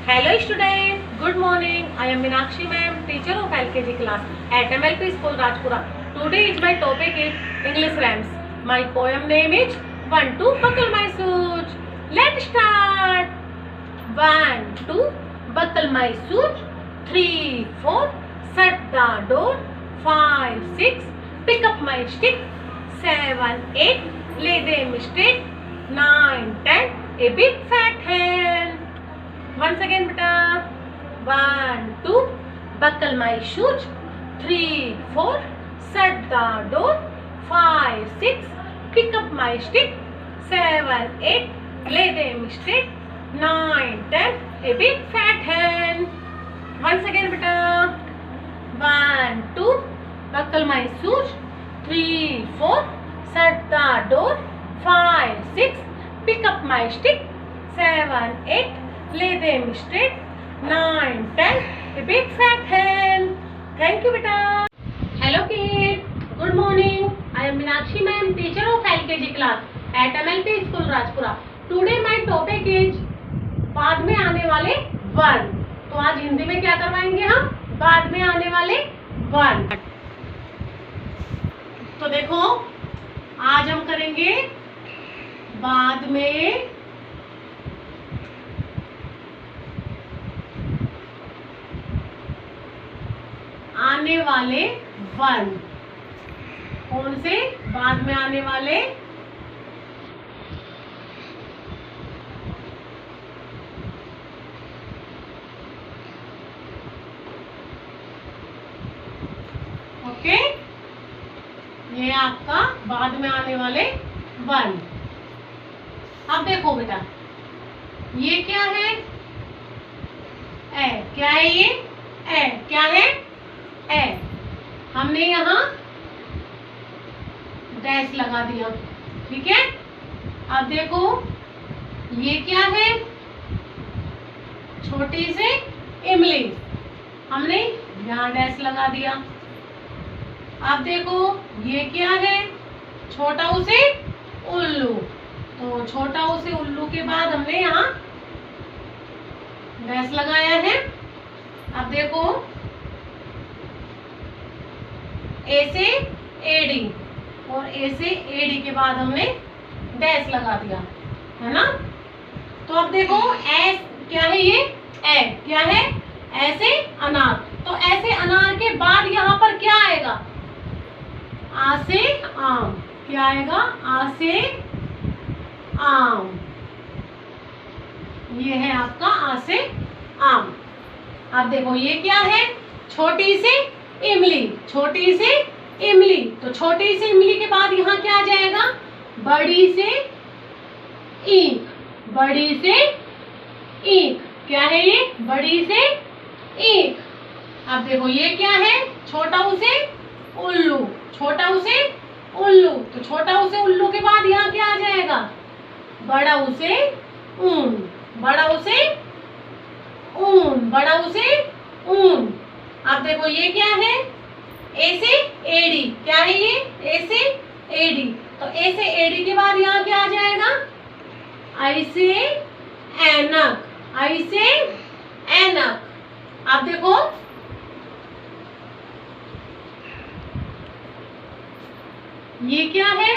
Hello students, good morning. I am Meenakshi ma'am, teacher of LKG class at MLP School Rajpura. Today is my topic is English rhymes. My poem name is 1 2 buckle my shoes. Let's start. 1 2 buckle my shoes. 3 4 shut the door. 5 6 pick up my stick. 7 8 lay them straight. 9 10 a big fat hen. Once again beta. 1 2 buckle my shoes. 3 4 shut the door. 5 6 pick up my stick. 7 8 lay them straight. 9 10 a big fat hen. Once again beta. 1 2 buckle my shoes. 3 4 shut the door. 5 6 pick up my stick. 7 8 lay them straight. 9 10 a big fat hen. Thank you beta. Hello kids, good morning. I am Meenakshi ma'am, teacher of LKG class at MLP School Rajpura. Today my topic is बाद में आने वाले word. तो आज हिंदी में क्या करवाएंगे हम? बाद में आने वाले वर्ड. तो देखो आज हम करेंगे बाद में आने वाले वर्ड. कौन से? बाद में आने वाले ओके. ये आपका बाद में आने वाले वर्ड. अब देखो बेटा ये क्या है? ए. क्या है ये? ए. क्या है? ए. हमने यहाँ डैश लगा दिया. ठीक है. अब देखो ये क्या है? छोटी सी इमली. हमने यहाँ डैश लगा दिया. अब देखो ये क्या है? छोटा उसे उल्लू. तो छोटा उसे उल्लू के बाद हमने यहाँ डैश लगाया है. अब देखो ए से एडी और ए से एडी के बाद हमने डैश लगा दिया है ना. तो अब देखो एस. क्या है ये? ए. क्या है? ऐसे अनार. तो ऐसे अनार के बाद यहाँ पर क्या आएगा? आ से आम. क्या आएगा? आ से आम. ये है आपका आ से आम. अब देखो ये क्या है? छोटी सी इमली. छोटी सी इमली. तो छोटी सी इमली के बाद यहाँ क्या आ जाएगा? बड़ी से ईंख. बड़ी से ईंख. क्या है ये? बड़ी से ईंख. अब देखो ये क्या है? छोटा उसे उल्लू. छोटा उसे उल्लू. तो छोटा उसे उल्लू के बाद यहाँ क्या आ जाएगा? बड़ा उसे ऊन. बड़ा उसे ऊन. बड़ा उसे ऊन. अब देखो ये क्या है? ए से एडी. क्या है ये? ए से एडी. तो ए से एडी के बाद यहाँ क्या आ जाएगा? आई से ऐनक. आई से ऐनक. अब देखो ये क्या है?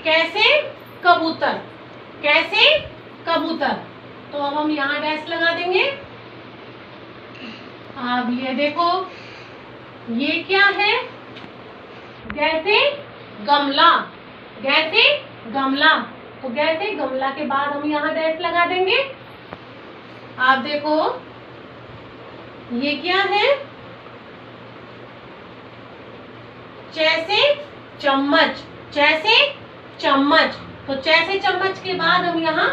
कैसे कबूतर. कैसे कबूतर. तो अब हम यहाँ डैश लगा देंगे. अब ये देखो ये क्या है? जैसे गमला. जैसे गमला. तो जैसे गमला के बाद हम यहाँ डैश लगा देंगे. आप देखो ये क्या है? जैसे चम्मच. जैसे चम्मच. तो जैसे चम्मच के बाद हम यहाँ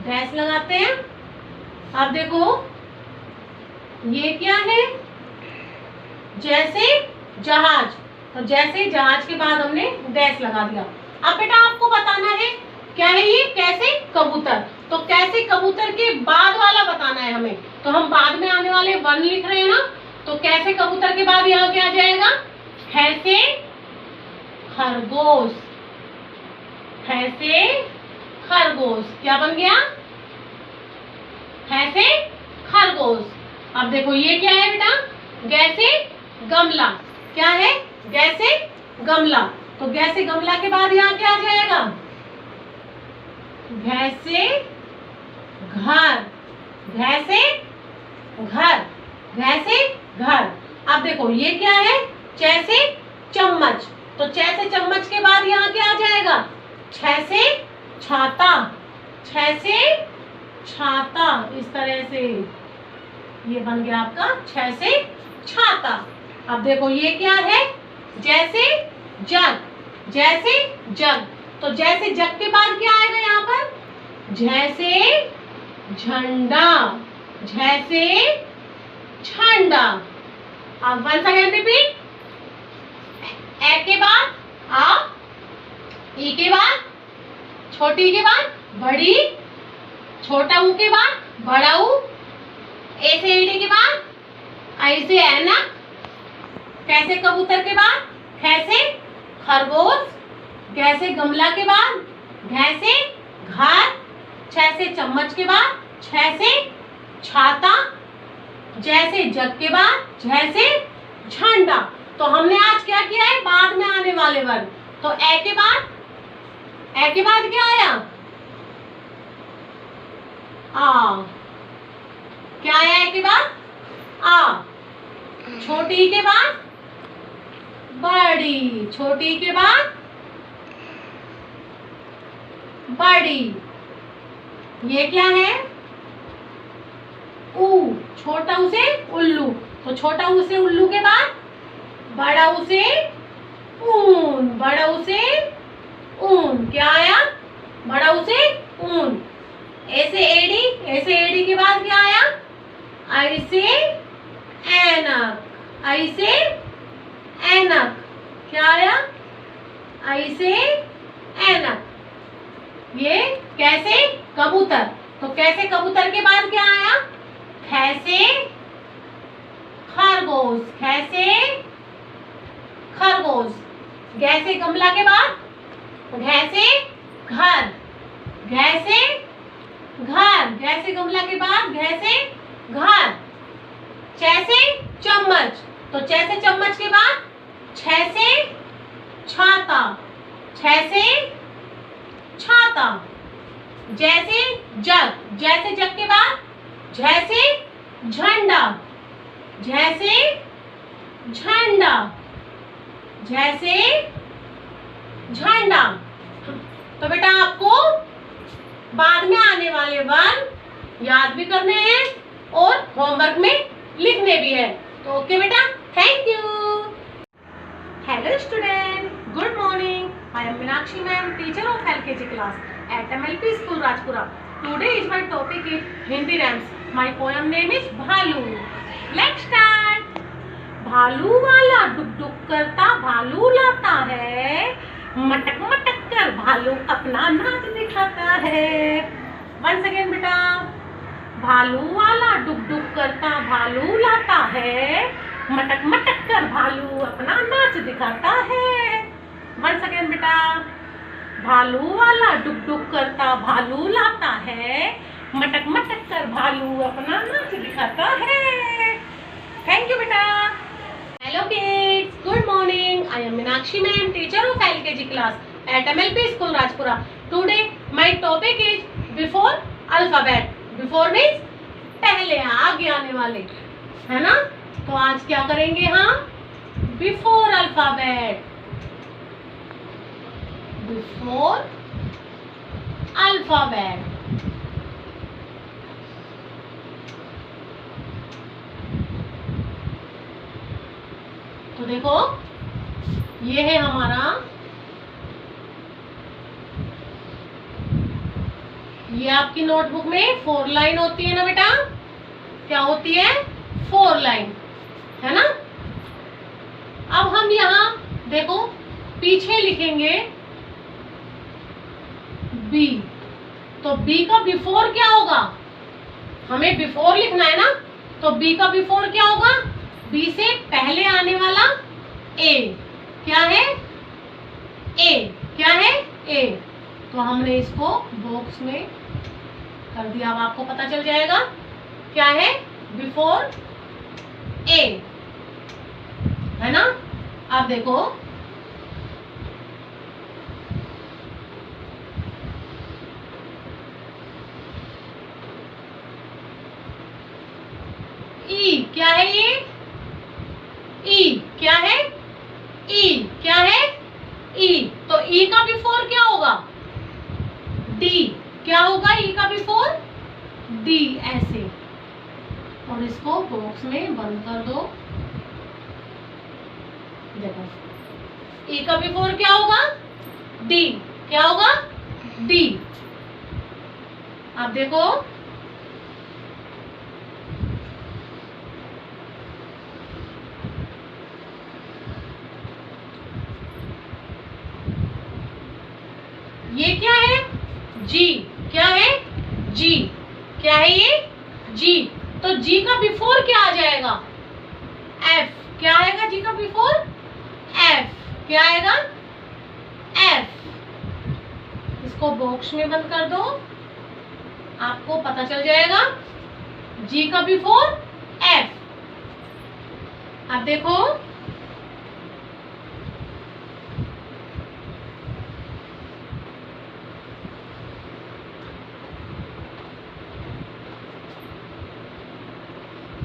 डैश लगाते हैं. अब देखो ये क्या है? जैसे जहाज. तो जैसे जहाज के बाद हमने डैश लगा दिया. अब बेटा आपको बताना है क्या है ये? कैसे कबूतर. तो कैसे कबूतर के बाद वाला बताना है हमें. तो हम बाद में आने वाले वन लिख रहे हैं ना. तो कैसे कबूतर के बाद यहाँ क्या आ जाएगा? कैसे खरगोश. कैसे खरगोश। क्या बन गया? ख से खरगोश। अब देखो ये क्या है बेटा? ग से गमला। क्या है? ग से गमला। तो ग से गमला के बाद यहाँ क्या आ जाएगा? घ से घर। घ से घर। घ से घर। अब देखो ये क्या है? च से चम्मच। तो च से चम्मच के बाद यहाँ क्या आ जाएगा? छ से छाता। छ से छाता। इस तरह से ये बन गया आपका छ से छाता। अब देखो ये क्या है? जैसे जग। जैसे जग। तो जैसे जग के बाद क्या आएगा यहाँ पर? जैसे झंडा। जैसे झंडा। अब वंस अगेन रिपीट। ए के बाद आ, ई के बाद छोटी के बाद बड़ी, छोटा ऊ के बाद बड़ा ऊ, ए से एडी के बाद आई से ऐनक, कैसे कबूतर के बाद ख से खरगोश, ग से गमला के बाद घ से घर, छ से चम्मच के बाद छ से छाता, ज से जग के बाद झ से झंडा। तो हमने आज क्या किया है? बाद में आने वाले वर्ग। तो ए के बाद क्या आया? आ। क्या आया ए के बाद? आ। छोटी के बाद बड़ी। छोटी के बाद बड़ी। ये क्या है? ऊ। छोटा ऊ से उल्लू। तो छोटा ऊ से उल्लू के बाद बड़ा ऊ से ऊन। बड़ा ऊ से ऊन। क्या आया? बड़ा ऊ से ऊन। ए से एडी। ए से एडी के बाद क्या आया? आई से ऐनक। आई से ऐनक। क्या आया? आई से ऐनक। ये कैसे कबूतर। तो कैसे कबूतर के बाद क्या आया? ख से खरगोश। ख से खरगोश। ग से गमला के बाद घ से घर। घ से घर। घ से गमला के बाद घ से घर। छ से चम्मच। तो छ से चम्मच के बाद छ से छाता। छ से छाता। जैसे जग। जैसे जग के बाद झ से झंडा। झ से झंडा। झ से झंडा। तो बेटा आपको बाद में आने वाले वर्ड याद भी करने हैं और होमवर्क में लिखने भी है। तो ओके बेटा, thank you. Hello student, good morning. I am Meenakshi ma'am, teacher of LKG class at MLP School Rajpura. Today is my topic is Hindi rhymes. My poem name is भालू. Let's start. भालू वाला डुक डुक करता भालू लाता है, मटक मटक कर भालू अपना नाच दिखाता है। Once again बेटा, भालू वाला डुक डुक करता भालू लाता है, मटक मटक कर भालू अपना नाच दिखाता है। Once again बेटा, भालू वाला डुक डुक करता भालू लाता है, मटक मटक कर भालू अपना नाच दिखाता है। थैंक यू बेटा। Hello kids, good morning. I am Meenakshi ma'am, teacher of LKG class at MLP School Rajpura. Today my topic is before alphabet. Before means पहले, आगे आने वाले, है ना। तो आज क्या करेंगे हम? Before alphabet. Before alphabet. तो देखो ये है हमारा, ये आपकी नोटबुक में 4 लाइन होती है ना बेटा। क्या होती है? 4 लाइन, है ना। अब हम यहाँ देखो पीछे लिखेंगे बी। तो बी का बिफोर क्या होगा? हमें बिफोर लिखना है ना। तो बी का बिफोर क्या होगा? बी से पहले आने वाला ए। क्या है? ए। क्या है? ए। तो हमने इसको बॉक्स में कर दिया। अब आपको पता चल जाएगा क्या है बिफोर ए, है ना। अब देखो ई क्या है, ये ई क्या है, ई क्या है, ई। तो ई का बिफोर क्या होगा, डी। क्या होगा ई का बिफोर, डी, ऐसे। और इसको बॉक्स में बंद कर दो। देखो ई का बिफोर क्या होगा, डी। क्या होगा, डी। अब देखो ये क्या है, जी। क्या है, जी। क्या है ये, जी। तो जी का बिफोर क्या आ जाएगा, एफ। क्या आएगा जी का बिफोर, एफ। क्या आएगा, एफ। इसको बॉक्स में बंद कर दो, आपको पता चल जाएगा जी का बिफोर एफ। अब देखो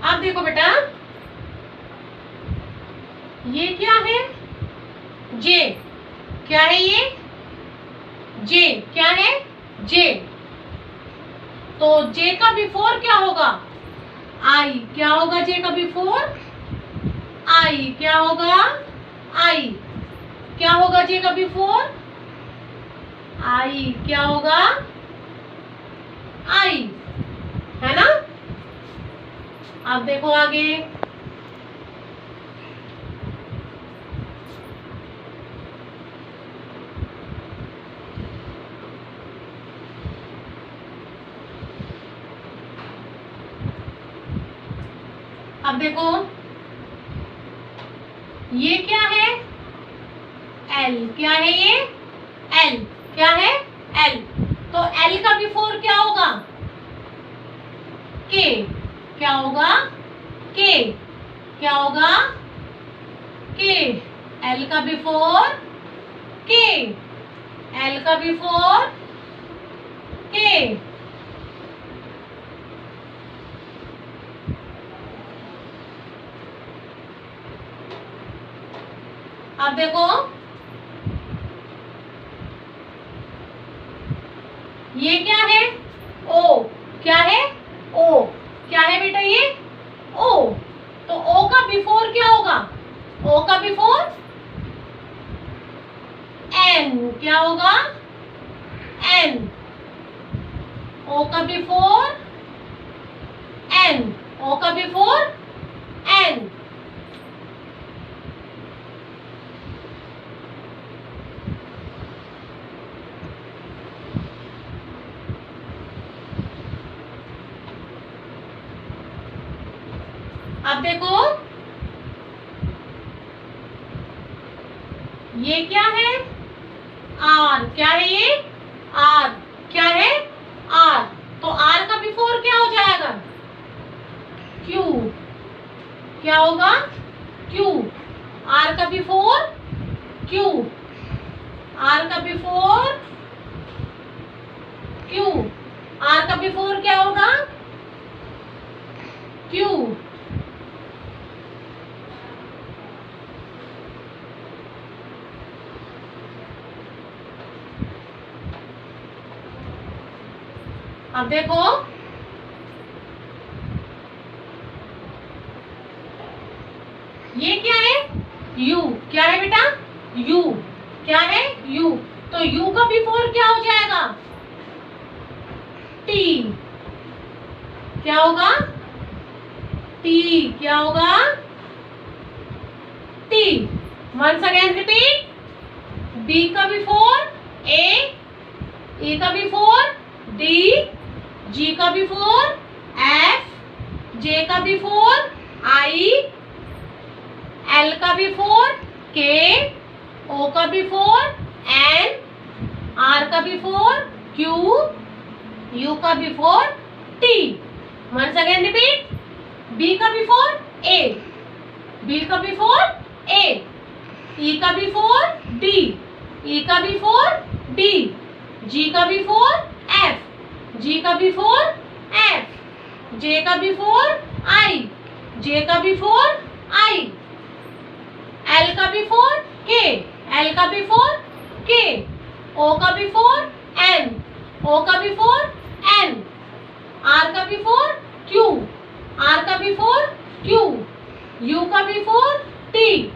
अब देखो बेटा, ये क्या है, जे। क्या है ये, जे। क्या है, जे। तो जे का बिफोर क्या होगा, आई। क्या होगा जे का बिफोर, आई। क्या होगा, आई। क्या होगा जे का बिफोर, आई। क्या होगा, आई, है ना। अब देखो आगे, अब देखो ये क्या है, एल। क्या है ये, एल। क्या है, एल। तो एल का बिफोर क्या होगा, के। क्या होगा, के। क्या होगा, के। एल का बिफोर के, एल का बिफोर के। अब देखो ये क्या है, ओ। क्या है, ओ। क्या है बेटा ये, ओ। तो ओ का बिफोर क्या होगा, ओ का बिफोर एन। क्या होगा, एन। ओ का बिफोर एन, ओ का बिफोर एन। अब देखो ये क्या है, आर। क्या है ये, आर। क्या है, आर। तो आर का बिफोर क्या हो जाएगा, क्यू। क्या होगा, क्यू। आर का बिफोर क्यू, आर का बिफोर क्यू। आर का बिफोर क्या होगा, क्यू। अब देखो ये क्या है, यू। क्या है बेटा, यू। क्या है, यू। तो यू का बिफोर क्या हो जाएगा, टी। क्या होगा, टी। क्या होगा, T. Once again repeat, B का बिफोर ए, ए का बिफोर डी, जी का बिफोर एफ, जे का बिफोर आई, एल का बिफोर के, ओ का बिफोर एन, R का before Q, U का before T. Once again repeat. B का before A, B का before A, E का before D, E का before D, G का before F, G का before F, J का before I, J का before I, L का before K, L का before K, O का before N, O का before N, R का before Q, R का before Q, U का before T,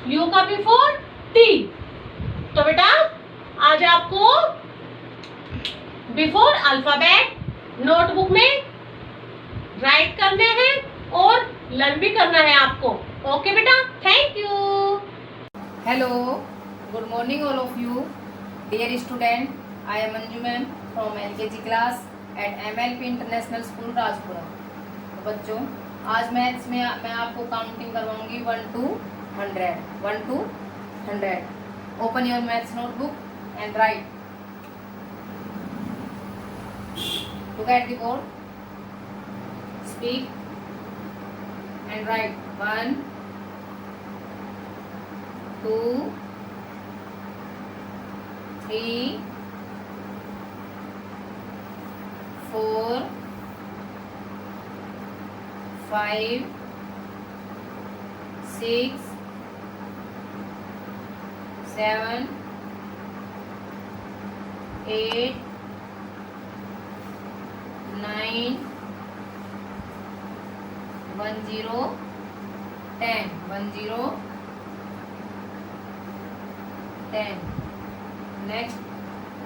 U का before T. तो बेटा आज आपको बिफोर अल्फाबेट नोटबुक में राइट करने हैं और लर्न भी करना है आपको. ओके बेटा, thank you. Hello, good morning all of you. Dear student, I am Anju ma'am from LKG class at MLP International School Rajpura. तो बच्चों आज मैथ्स में मैं आपको counting करवाऊंगी 1 to 100. 1 to 100. Open your maths notebook and write. Look at the board. Speak and write. 1, 2, 3, 4, 5, 6, 7, 8, 9, 1 0, 10. 1 0, 10. Next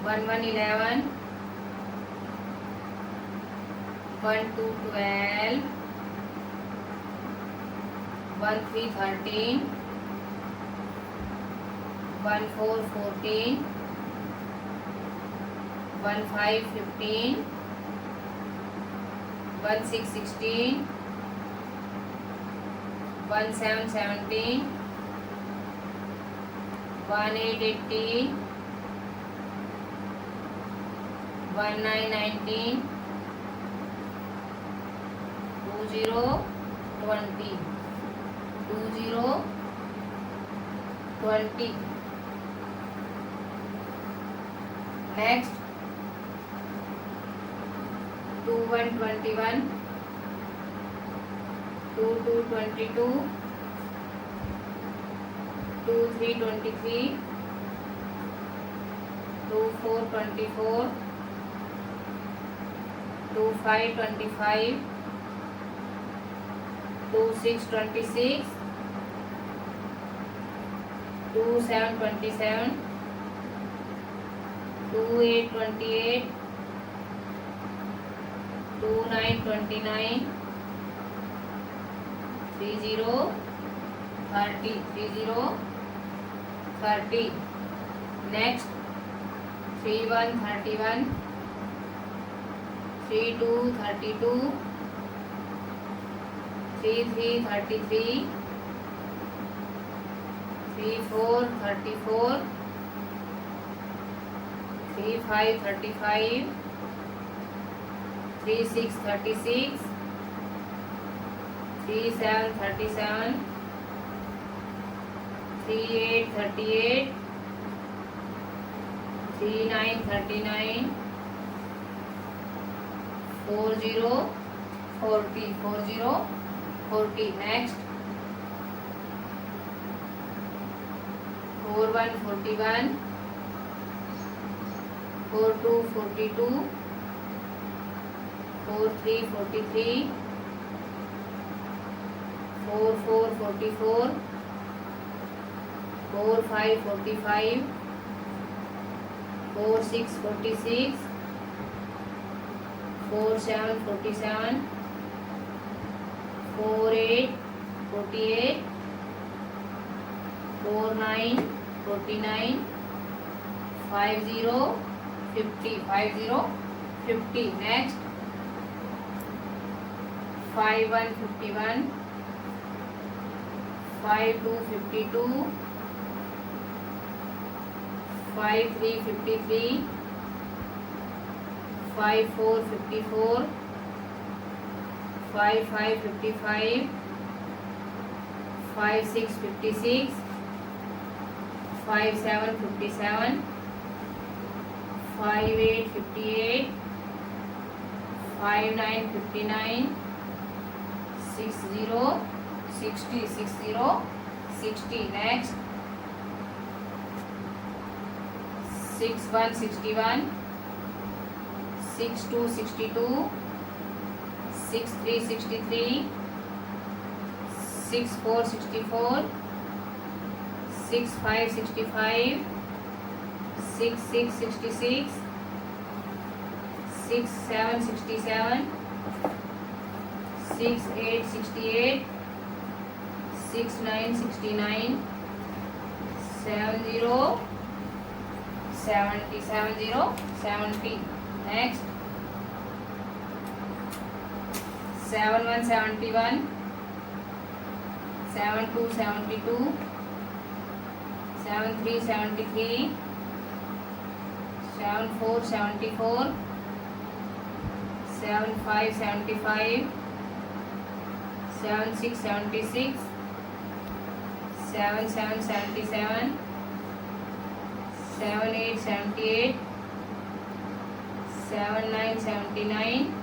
1 1 11, 1 2 12, 1 3 13, 1 4 14, 1 5 15, 1 6 16, 1 7 17, 1 8 18, 1 9 19, 2 0 20, 2 0 20. Next 2 1 21, 2 2 22, 2 3 23, 2 4 24, 2 5 25, 2 6 26, 2 7 27, 2 8 28, 2 9 29, 3 0 30, 3 0 30. Next 3 1 31, 3 2 32, 3 3 33, 3 4 34, 3 5 35, 3 6 36, 3 7 37, 3 8 38, 3 9 39, 4 0 40, 4 0 40. Next 4 1 41, 4 2 42, 4 3 43, 4 4 44, 4 5 45, 4 6 46, 4 7 47, 4 8 48, 4 9 49, 5 0 50, 5 0 50. Next 5 1 51, 5 2 52, 5 3 53, 5 4 54, 5 5 55, 5 6 56, 5 7 57, 5 8 58, 5 9 59, 6 0 60, 6 0 60. Next, 6 1 61, 6 2 62, 6 3 63, 6 4 64, 6 5 65, 6 6 66, 6 7 67, 6 8 68, 6 9 69, 7 0 70, 7 0 70. Next, 7 1 71, 7 2 72, 7 3 73, 7 4 74, 7 5 75, 7 6 76, 7 7 77, 7 8 78, 7 9 79,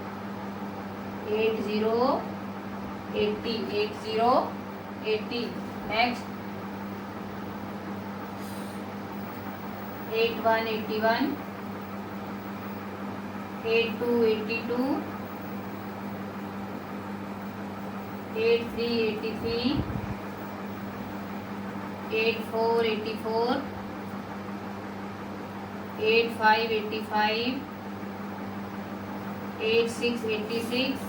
8 0 80, 8 0 80. Next, 8 1 81, 8 2 82, 8 3 83, 8 4 84, 8 5 85, 8 6 86,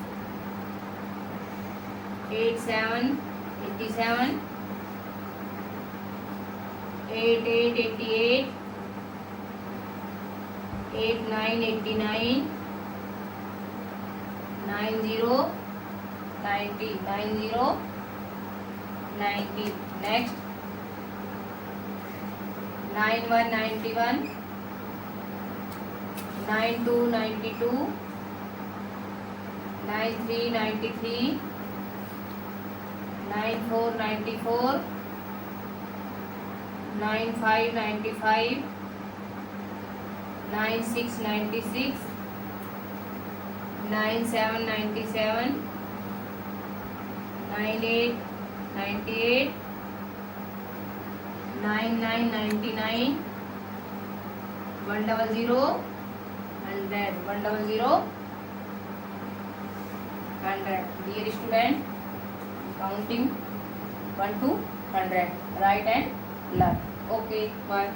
8 7 87, 8 8 88, 8 9 89, 9 0 90, 9 0 90. Next, 9 1 91, 9 2 92, 9 3 93, 9 4 94, 9 5 95, 9 6 96, 9 7 97, 9 8 98, 9 9 99, 100 100, 100 100. Dear student, counting 1 to 100. Write and learn. Okay, bye.